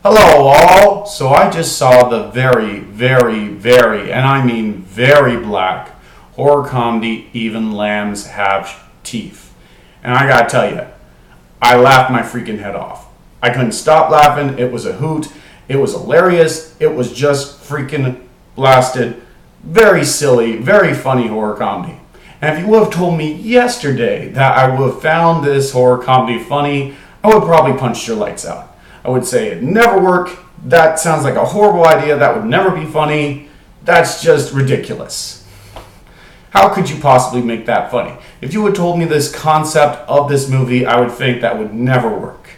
Hello all! So I just saw the very, and I mean very black horror comedy Even Lambs Have Teeth. And I gotta tell you, I laughed my freaking head off. I couldn't stop laughing. It was a hoot. It was hilarious. It was just freaking blasted. Very silly, very funny horror comedy. And if you would have told me yesterday that I would have found this horror comedy funny, I would probably punch your lights out. I would say it'd never work. That sounds like a horrible idea. That would never be funny. That's just ridiculous. How could you possibly make that funny? If you had told me this concept of this movie, I would think that would never work.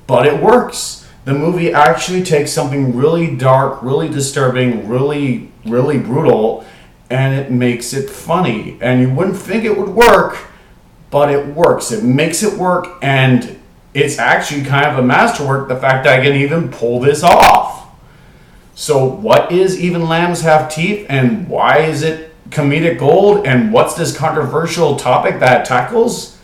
But it works. The movie actually takes something really dark, really disturbing, really brutal, and it makes it funny. And you wouldn't think it would work, but it works. It makes it work, and it's actually kind of a masterwork, the fact that I can even pull this off. So what is Even Lambs Have Teeth, and why is it comedic gold, and what's this controversial topic that it tackles?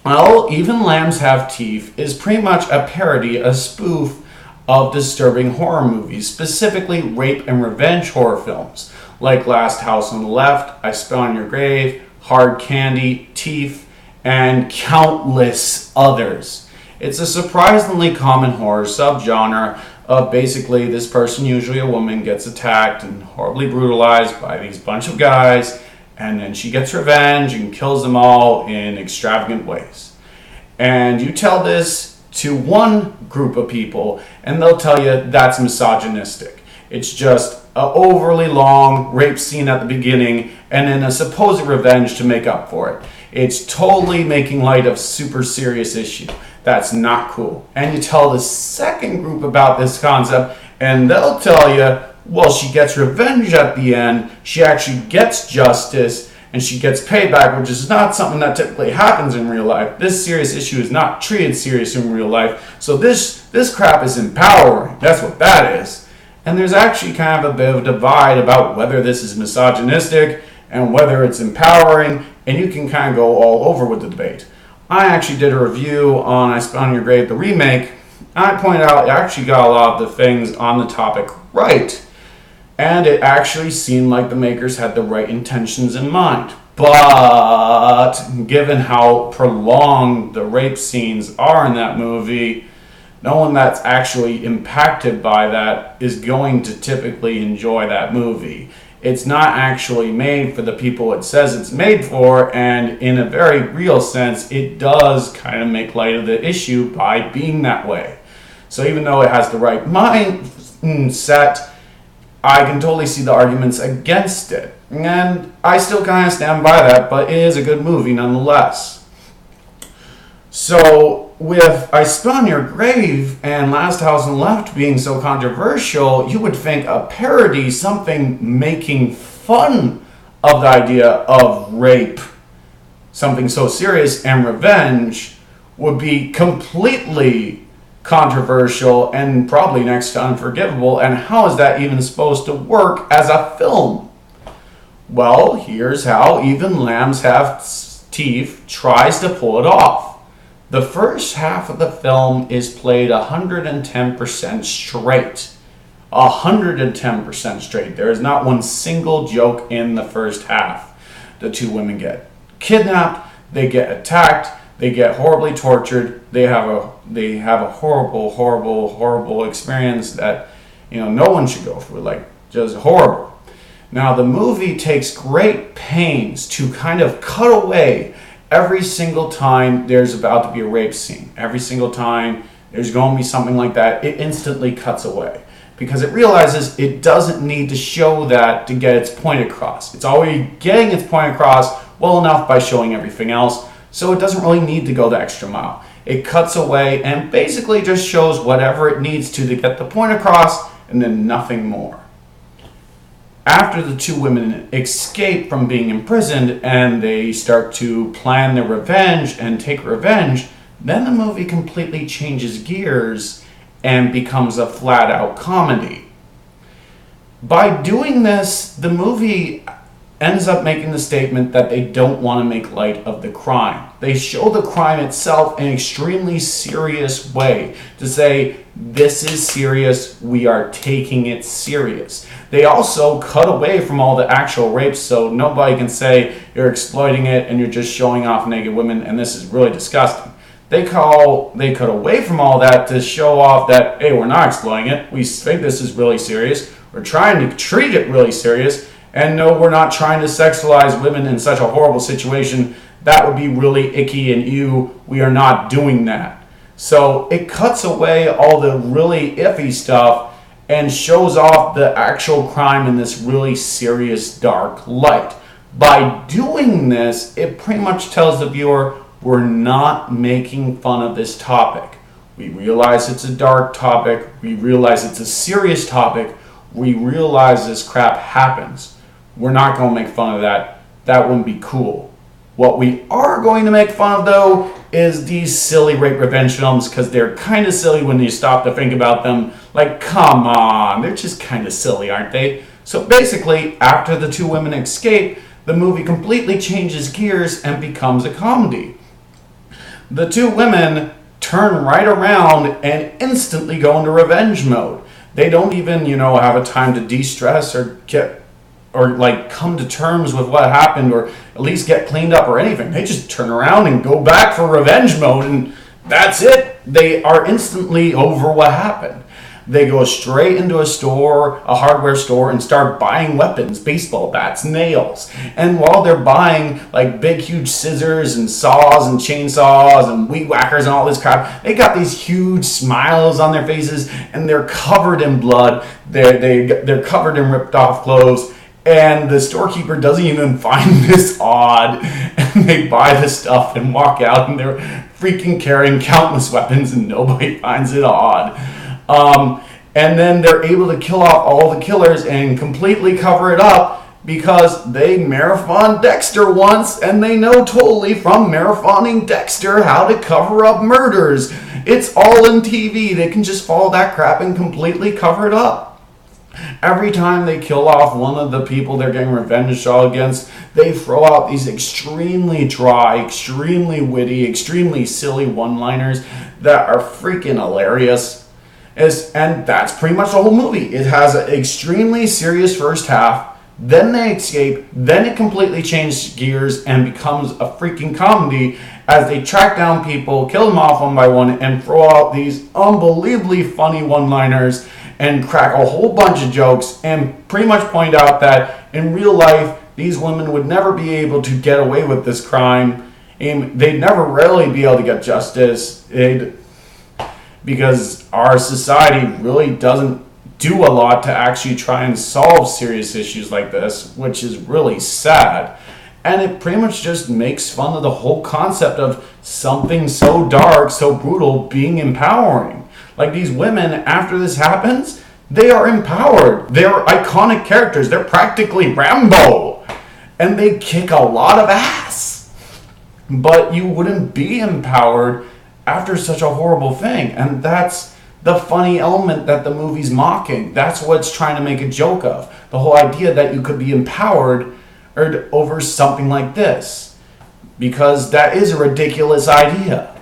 Well, Even Lambs Have Teeth is pretty much a parody, a spoof of disturbing horror movies, specifically rape and revenge horror films, like Last House on the Left, I Spit on Your Grave, Hard Candy, Teeth, and countless others. It's a surprisingly common horror subgenre of basically this person, usually a woman, gets attacked and horribly brutalized by these bunch of guys, and then she gets revenge and kills them all in extravagant ways. And you tell this to one group of people, and they'll tell you that's misogynistic. It's just an overly long rape scene at the beginning and then a supposed revenge to make up for it. It's totally making light of super serious issue. That's not cool. And you tell the second group about this concept, and they'll tell you, well, she gets revenge at the end, she actually gets justice, and she gets payback, which is not something that typically happens in real life. This serious issue is not treated serious in real life. So this crap is empowering. That's what that is. And there's actually kind of a bit of a divide about whether this is misogynistic and whether it's empowering, and you can kind of go all over with the debate. I actually did a review on I Spit on Your Grave, the remake, and I pointed out it actually got a lot of the things on the topic right. And it actually seemed like the makers had the right intentions in mind. But given how prolonged the rape scenes are in that movie, no one that's actually impacted by that is going to typically enjoy that movie. It's not actually made for the people it says it's made for, and in a very real sense, it does kind of make light of the issue by being that way. So even though it has the right mindset, I can totally see the arguments against it. And I still kind of stand by that, but it is a good movie nonetheless. So with I Spit on Your Grave and Last House on the Left being so controversial, you would think a parody, something making fun of the idea of rape, something so serious, and revenge, would be completely controversial and probably next to unforgivable. And how is that even supposed to work as a film? Well, here's how Even Lambs Have Teeth tries to pull it off. The first half of the film is played 110% straight. 110% straight. There is not one single joke in the first half. The two women get kidnapped, they get attacked, they get horribly tortured, they have a horrible experience that no one should go through, like just horrible. Now the movie takes great pains to kind of cut away every single time there's about to be a rape scene. Every single time there's going to be something like that, it instantly cuts away. Because it realizes it doesn't need to show that to get its point across. It's already getting its point across well enough by showing everything else, so it doesn't really need to go the extra mile. It cuts away and basically just shows whatever it needs to get the point across, and then nothing more. After the two women escape from being imprisoned and they start to plan their revenge and take revenge, then the movie completely changes gears and becomes a flat-out comedy. By doing this, the movie ends up making the statement that they don't want to make light of the crime. They show the crime itself in an extremely serious way to say, this is serious, we are taking it serious. They also cut away from all the actual rapes, so nobody can say you're exploiting it and you're just showing off naked women and this is really disgusting. They cut away from all that to show off that, hey, we're not exploiting it, we think this is really serious, we're trying to treat it really serious, and no, we're not trying to sexualize women in such a horrible situation. That would be really icky and ew. We are not doing that. So it cuts away all the really iffy stuff and shows off the actual crime in this really serious, dark light. By doing this, it pretty much tells the viewer, we're not making fun of this topic. We realize it's a dark topic. We realize it's a serious topic. We realize this crap happens. We're not going to make fun of that. That wouldn't be cool. What we are going to make fun of, though, is these silly rape revenge films, because they're kind of silly when you stop to think about them. Like, come on, they're just kind of silly, aren't they? So basically, after the two women escape, the movie completely changes gears and becomes a comedy. The two women turn right around and instantly go into revenge mode. They don't even, have a time to de-stress or come to terms with what happened, or at least get cleaned up or anything. They just turn around and go back for revenge mode, and that's it. They are instantly over what happened. They go straight into a hardware store, and start buying weapons, baseball bats, nails. And while they're buying like big, huge scissors and saws and chainsaws and weed whackers and all this crap, they got these huge smiles on their faces, and they're covered in blood. They're covered in ripped off clothes. And the storekeeper doesn't even find this odd. And they buy the stuff and walk out, and they're freaking carrying countless weapons, and nobody finds it odd. And then they're able to kill off all the killers and completely cover it up because they marathon Dexter once, and they know totally from marathoning Dexter how to cover up murders. It's all in TV. They can just follow that crap and completely cover it up. Every time they kill off one of the people they're getting revenge against, they throw out these extremely dry, extremely witty, extremely silly one-liners that are freaking hilarious. And that's pretty much the whole movie. It has an extremely serious first half, then they escape, then it completely changes gears and becomes a freaking comedy as they track down people, kill them off one by one, and throw out these unbelievably funny one-liners and crack a whole bunch of jokes and pretty much point out that in real life, these women would never be able to get away with this crime. And they'd never really be able to get justice. Because our society really doesn't do a lot to actually try and solve serious issues like this, which is really sad. And it pretty much just makes fun of the whole concept of something so dark, so brutal, being empowering. Like these women, after this happens, they are empowered. They're iconic characters. They're practically Rambo. And they kick a lot of ass. But you wouldn't be empowered after such a horrible thing. And that's the funny element that the movie's mocking. That's what it's trying to make a joke of. The whole idea that you could be empowered over something like this. Because that is a ridiculous idea.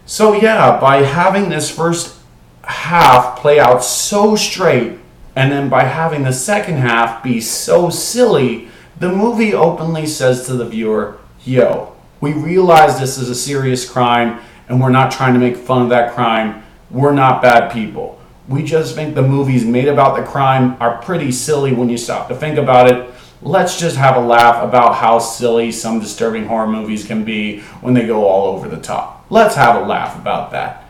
So yeah, by having this first half play out so straight, and then by having the second half be so silly, the movie openly says to the viewer, yo, we realize this is a serious crime, and we're not trying to make fun of that crime. We're not bad people. We just think the movies made about the crime are pretty silly when you stop to think about it. Let's just have a laugh about how silly some disturbing horror movies can be when they go all over the top. Let's have a laugh about that.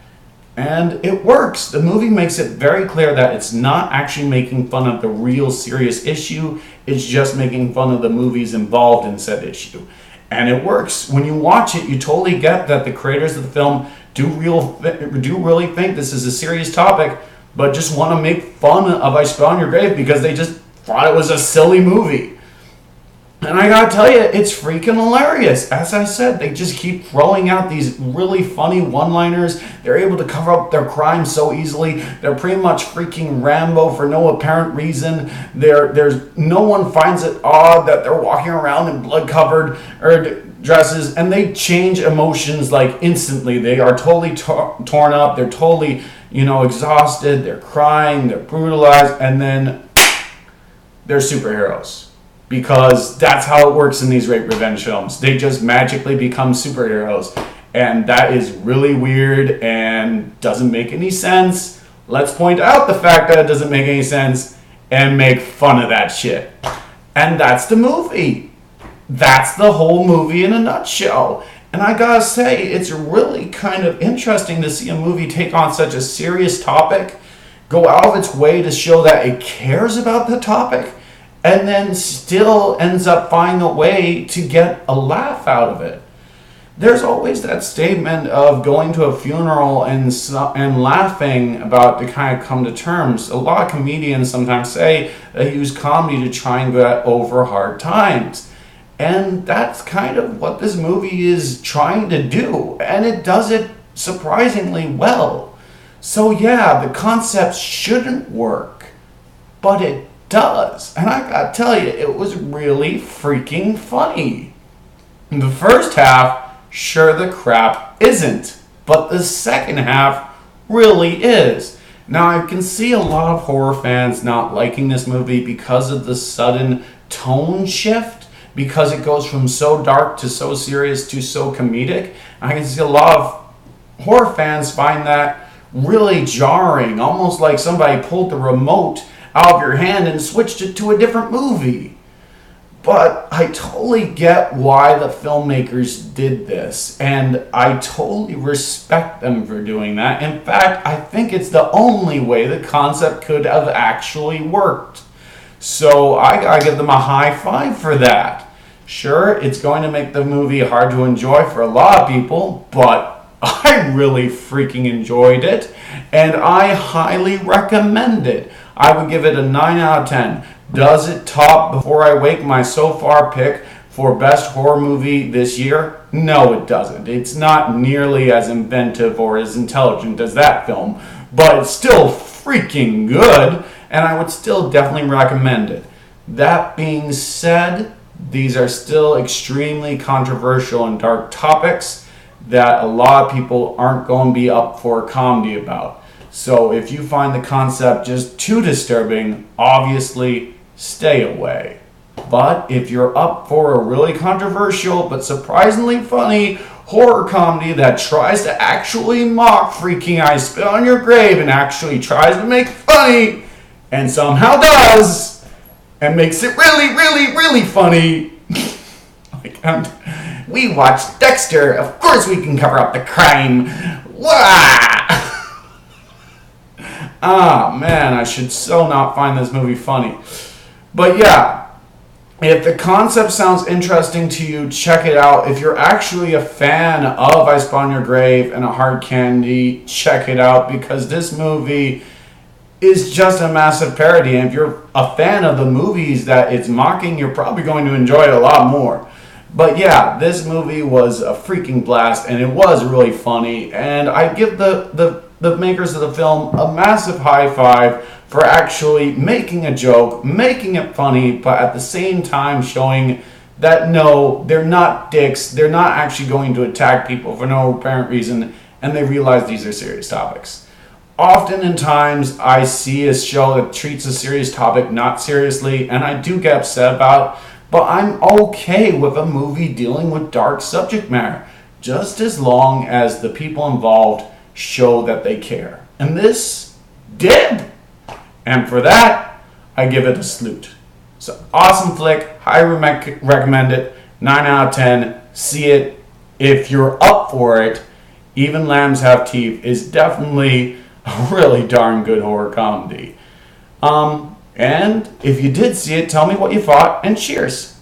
And it works. The movie makes it very clear that it's not actually making fun of the real serious issue. It's just making fun of the movies involved in said issue. And it works. When you watch it, you totally get that the creators of the film do really think this is a serious topic, but just want to make fun of I Spit on Your Grave because they just thought it was a silly movie. And I gotta tell you, it's freaking hilarious. As I said, they just keep throwing out these really funny one-liners. They're able to cover up their crimes so easily. They're pretty much freaking Rambo for no apparent reason. There's no one finds it odd that they're walking around in blood-covered dresses, and they change emotions like instantly. They are totally torn up. They're totally, exhausted. They're crying. They're brutalized, and then they're superheroes. Because that's how it works in these rape revenge films. They just magically become superheroes. And that is really weird and doesn't make any sense. Let's point out the fact that it doesn't make any sense and make fun of that shit. And that's the movie. That's the whole movie in a nutshell. And I gotta say, it's really kind of interesting to see a movie take on such a serious topic, go out of its way to show that it cares about the topic, and then still ends up finding a way to get a laugh out of it. There's always that statement of going to a funeral and laughing about to kind of come to terms. A lot of comedians sometimes say they use comedy to try and get over hard times. And that's kind of what this movie is trying to do. And it does it surprisingly well. So yeah, the concept shouldn't work, but it does. And I gotta tell you, it was really freaking funny. In the first half, sure the crap isn't, but the second half really is. Now I can see a lot of horror fans not liking this movie because of the sudden tone shift, because it goes from so dark to so serious to so comedic. I can see a lot of horror fans find that really jarring, almost like somebody pulled the remote out of your hand and switched it to a different movie. But I totally get why the filmmakers did this, and I totally respect them for doing that. In fact, I think it's the only way the concept could have actually worked. So I gotta give them a high five for that. Sure, it's going to make the movie hard to enjoy for a lot of people, but I really freaking enjoyed it, and I highly recommend it. I would give it a 9 out of 10. Does it top Before I Wake, my so far pick for best horror movie this year? No, it doesn't. It's not nearly as inventive or as intelligent as that film, but it's still freaking good, and I would still definitely recommend it. That being said, these are still extremely controversial and dark topics that a lot of people aren't going to be up for comedy about. So if you find the concept just too disturbing, obviously stay away. But if you're up for a really controversial but surprisingly funny horror comedy that tries to actually mock freaking I Spit on Your Grave and actually tries to make it funny and somehow does and makes it really, really, really funny, we watched Dexter. Of course we can cover up the crime. Wah! Ah, man, I should so not find this movie funny. But yeah, if the concept sounds interesting to you, check it out. If you're actually a fan of I Spit on Your Grave and A Hard Candy, check it out, because this movie is just a massive parody. And if you're a fan of the movies that it's mocking, you're probably going to enjoy it a lot more. But yeah, this movie was a freaking blast, and it was really funny. And I give the makers of the film a massive high five for actually making a joke, making it funny, but at the same time showing that no, they're not dicks, they're not actually going to attack people for no apparent reason, and they realize these are serious topics. Often in times I see a show that treats a serious topic not seriously, and I do get upset about it, but I'm okay with a movie dealing with dark subject matter, just as long as the people involved show that they care. And this did. And for that, I give it a salute. It's an awesome flick. Highly recommend it. 9 out of 10. See it if you're up for it. Even Lambs Have Teeth is definitely a really darn good horror comedy. And if you did see it, tell me what you thought, and cheers.